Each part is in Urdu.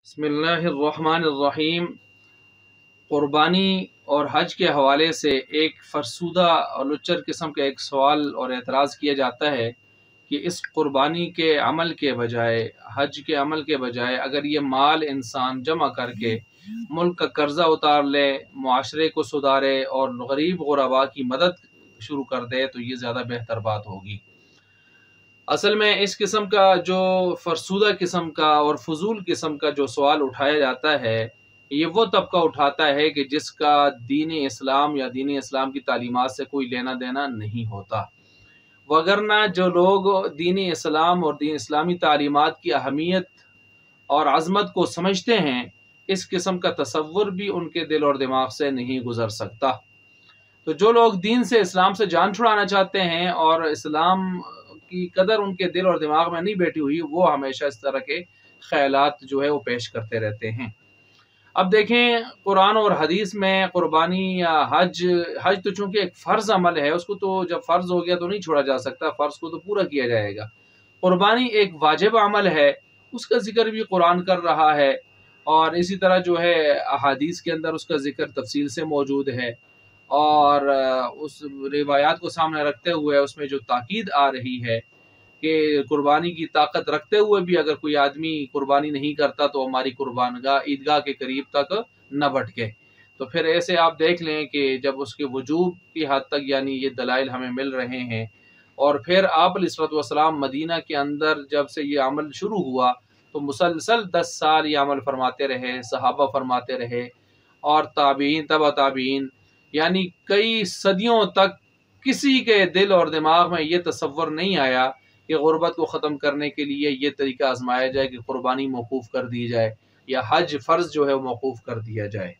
بسم اللہ الرحمن الرحیم۔ قربانی اور حج کے حوالے سے ایک فرسودہ اور لچر قسم کا ایک سوال اور اعتراض کیا جاتا ہے کہ اس قربانی کے عمل کے بجائے، حج کے عمل کے بجائے اگر یہ مال انسان جمع کر کے ملک کا قرضہ اتار لے، معاشرے کو سدھارے اور غریب غرباء کی مدد شروع کر دے تو یہ زیادہ بہتر بات ہوگی۔ اصل میں اس قسم کا جو فرسودہ قسم کا اور فضول قسم کا جو سوال اٹھایا جاتا ہے، یہ وہ طبقہ اٹھاتا ہے کہ جس کا دین اسلام یا دین اسلام کی تعلیمات سے کوئی لینا دینا نہیں ہوتا، وگرنہ جو لوگ دین اسلام اور دین اسلامی تعلیمات کی اہمیت اور عظمت کو سمجھتے ہیں، اس قسم کا تصور بھی ان کے دل اور دماغ سے نہیں گزر سکتا۔ تو جو لوگ دین سے، اسلام سے جان چھڑانا چاہتے ہیں اور اسلام کی قدر ان کے دل اور دماغ میں نہیں بیٹھی ہوئی، وہ ہمیشہ اس طرح کے خیالات جو ہے وہ پیش کرتے رہتے ہیں۔ اب دیکھیں، قرآن اور حدیث میں قربانی یا حج تو چونکہ ایک فرض عمل ہے، اس کو تو جب فرض ہو گیا تو نہیں چھوڑا جا سکتا، فرض کو تو پورا کیا جائے گا۔ قربانی ایک واجب عمل ہے، اس کا ذکر بھی قرآن کر رہا ہے، اور اسی طرح جو ہے احادیث کے اندر اس کا ذکر تفصیل سے موجود ہے، اور اس روایات کو سامنے رکھتے ہوئے اس میں جو تاکید آ رہی ہے کہ قربانی کی طاقت رکھتے ہوئے بھی اگر کوئی آدمی قربانی نہیں کرتا تو ہماری قربانگاہ عیدگاہ کے قریب تک نہ بھٹکے۔ تو پھر ایسے آپ دیکھ لیں کہ جب اس کے وجوب کی حد تک یعنی یہ دلائل ہمیں مل رہے ہیں، اور پھر آپ علیہ الصلوۃ والسلام مدینہ کے اندر جب سے یہ عمل شروع ہوا تو مسلسل 10 سال یہ عمل فرماتے رہے، صحابہ فرماتے رہے، اور تابعین، تبع تابعین، یعنی کئی صدیوں تک کسی کے دل اور دماغ میں یہ تصور نہیں آیا کہ غربت کو ختم کرنے کے لیے یہ طریقہ آزمایا جائے کہ قربانی موقوف کر دی جائے یا حج فرض جو ہے وہ موقوف کر دیا جائے۔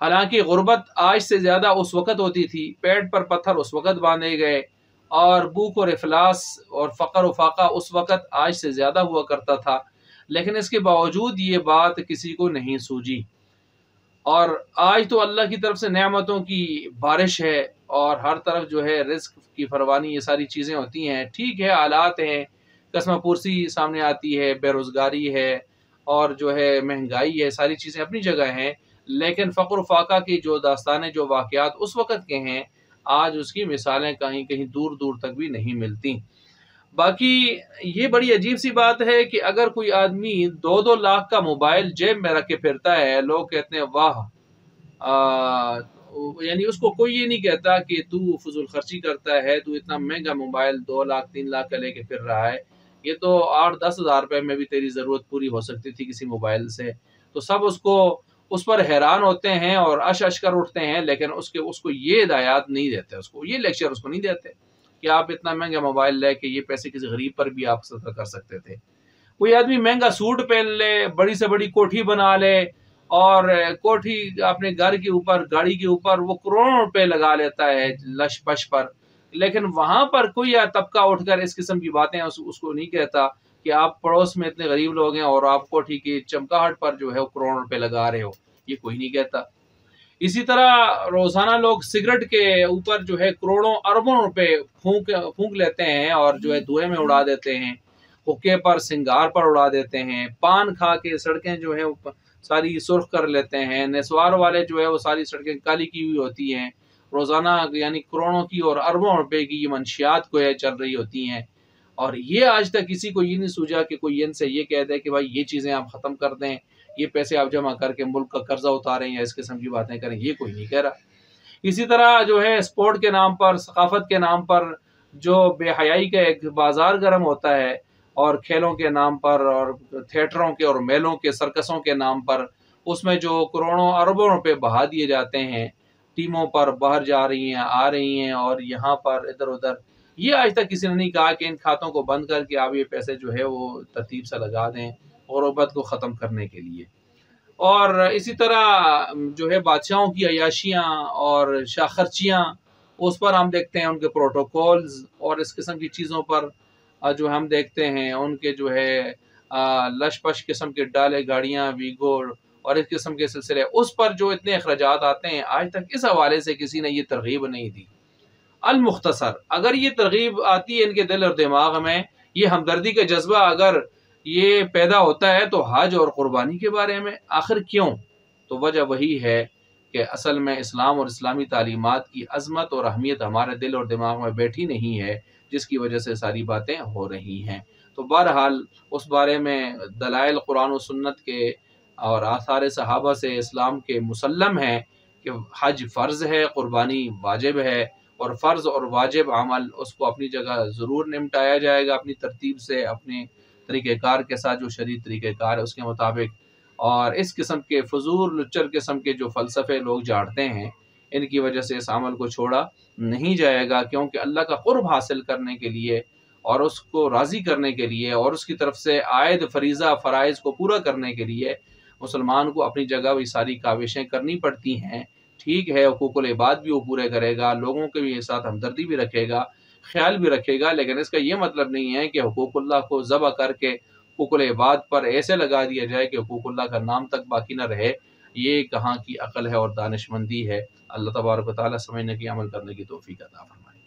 حالانکہ غربت آج سے زیادہ اس وقت ہوتی تھی، پیٹ پر پتھر اس وقت باندھے گئے، اور بھوک اور افلاس اور فقر و فاقہ اس وقت آج سے زیادہ ہوا کرتا تھا، لیکن اس کے باوجود یہ بات کسی کو نہیں سوجی۔ اور آج تو اللہ کی طرف سے نعمتوں کی بارش ہے، اور ہر طرف جو ہے رزق کی فراوانی، یہ ساری چیزیں ہوتی ہیں۔ ٹھیک ہے، حالات ہیں، قسمہ پرسی سامنے آتی ہے، بے روزگاری ہے، اور جو ہے مہنگائی ہے، ساری چیزیں اپنی جگہ ہیں، لیکن فقر و فاقہ کی جو داستانیں، جو واقعات اس وقت کے ہیں، آج اس کی مثالیں کہیں کہیں دور دور تک بھی نہیں ملتی۔ باقی یہ بڑی عجیب سی بات ہے کہ اگر کوئی آدمی 2-2 لاکھ کا موبائل جیب میں رکھ کے پھرتا ہے، لوگ کہتے ہیں واہ، یعنی اس کو کوئی یہ نہیں کہتا کہ تو فضول خرچی کرتا ہے، تو اتنا مہنگا موبائل 2 لاکھ 3 لاکھ کا لے کے پھر رہا ہے، یہ تو 8-10 ہزار روپے میں بھی تیری ضرورت پوری ہو سکتی تھی کسی موبائل سے۔ تو سب اس پر حیران ہوتے ہیں اور اش کر اٹھتے ہیں، لیکن اس کو یہ ہدایات نہیں دیتے، اس کو یہ لیکچر اس کو نہیں دیتے کہ آپ اتنا مہنگا موبائل لے کے یہ پیسے کسی غریب پر بھی آپ صدقہ کر سکتے تھے۔ کوئی آدمی مہنگا سوٹ پہن لے، بڑی سے بڑی کوٹھی بنا لے، اور کوٹھی اپنے گھر کے اوپر، گاڑی کے اوپر وہ کروڑوں روپے لگا لیتا ہے لش پش پر، لیکن وہاں پر کوئی طبقہ اٹھ کر اس قسم کی باتیں اس کو نہیں کہتا کہ آپ پڑوس میں اتنے غریب لوگ ہیں اور آپ کوٹھی کی چمکاہٹ پر جو ہے وہ کروڑوں روپے لگا رہے ہو، یہ کوئی نہیں کہتا۔ اسی طرح روزانہ لوگ سگریٹ کے اوپر جو ہے کروڑوں اربوں روپے پھونک لیتے ہیں اور جو ہے دھوئے میں اڑا دیتے ہیں، حقے پر، سنگار پر اڑا دیتے ہیں، پان کھا کے سڑکیں جو ہے ساری سرخ کر لیتے ہیں، نسوار والے جو ہے وہ ساری سڑکیں کالی کی ہوئی ہوتی ہیں، روزانہ یعنی کروڑوں کی اور اربوں روپے کی یہ منشیات کو ہے چل رہی ہوتی ہیں، اور یہ آج تک کسی کو یہ نہیں سوچا کہ کوئی ان سے یہ کہہ دے کہ بھائی یہ چیزیں آپ ختم کر دیں، یہ پیسے آپ جمع کر کے ملک کا قرضہ اتاریں یا اس قسم کی باتیں کریں، یہ کوئی نہیں کہہ رہا۔ اسی طرح جو ہے اسپورٹ کے نام پر، ثقافت کے نام پر جو بے حیائی کا ایک بازار گرم ہوتا ہے، اور کھیلوں کے نام پر اور تھیٹروں کے اور میلوں کے، سرکسوں کے نام پر اس میں جو کروڑوں اربوں روپے بہا دیے جاتے ہیں، ٹیموں پر باہر جا رہی ہیں، آ رہی ہیں، اور یہاں پر ادھر ادھر، یہ آج تک کسی نے نہیں کہا کہ ان کھاتوں کو بند کر کے آپ یہ پیسے جو ہے وہ ترتیب سے لگا دیں غربت کو ختم کرنے کے لیے۔ اور اسی طرح جو ہے بادشاہوں کی عیاشیاں اور شاخرچیاں، اس پر ہم دیکھتے ہیں ان کے پروٹوکولز، اور اس قسم کی چیزوں پر جو ہم دیکھتے ہیں ان کے جو ہے لش پش قسم کے ڈالے گاڑیاں، ویگو اور اس قسم کے سلسلے، اس پر جو اتنے اخراجات آتے ہیں، آج تک اس حوالے سے کسی نے یہ ترغیب نہیں دی۔ المختصر، اگر یہ ترغیب آتی ہے ان کے دل اور دماغ میں، یہ ہمدردی کا جذبہ اگر یہ پیدا ہوتا ہے تو حج اور قربانی کے بارے میں آخر کیوں؟ تو وجہ وہی ہے کہ اصل میں اسلام اور اسلامی تعلیمات کی عظمت اور اہمیت ہمارے دل اور دماغ میں بیٹھی نہیں ہے، جس کی وجہ سے ساری باتیں ہو رہی ہیں۔ تو بہرحال اس بارے میں دلائل قرآن و سنت کے اور آثار صحابہ سے اسلام کے مسلم ہیں کہ حج فرض ہے، قربانی واجب ہے، اور فرض اور واجب عمل اس کو اپنی جگہ ضرور نمٹایا جائے گا، اپنی ترتیب سے، اپنے طریقہ کار کے ساتھ، جو شرعی طریقہ کار ہے اس کے مطابق۔ اور اس قسم کے فضول لچر قسم کے جو فلسفے لوگ جاڑتے ہیں، ان کی وجہ سے اس عمل کو چھوڑا نہیں جائے گا، کیونکہ اللہ کا قرب حاصل کرنے کے لیے اور اس کو راضی کرنے کے لیے اور اس کی طرف سے عائد فریضہ فرائض کو پورا کرنے کے لیے مسلمان کو اپنی جگہ بھی ساری کاوشیں کرنی پڑتی ہیں۔ ٹھیک ہے، حقوق العباد بھی وہ پورے کرے گا، لوگوں کے بھی ساتھ ہمدردی بھی رکھے گا، خیال بھی رکھے گا، لیکن اس کا یہ مطلب نہیں ہے کہ حقوق اللہ کو ذبح کر کے حقوق العباد پر ایسے لگا دیا جائے کہ حقوق اللہ کا نام تک باقی نہ رہے۔ یہ کہاں کی عقل ہے اور دانش مندی ہے؟ اللہ تبارک و تعالیٰ سمجھنے کی، عمل کرنے کی توفیق عطا فرمائے۔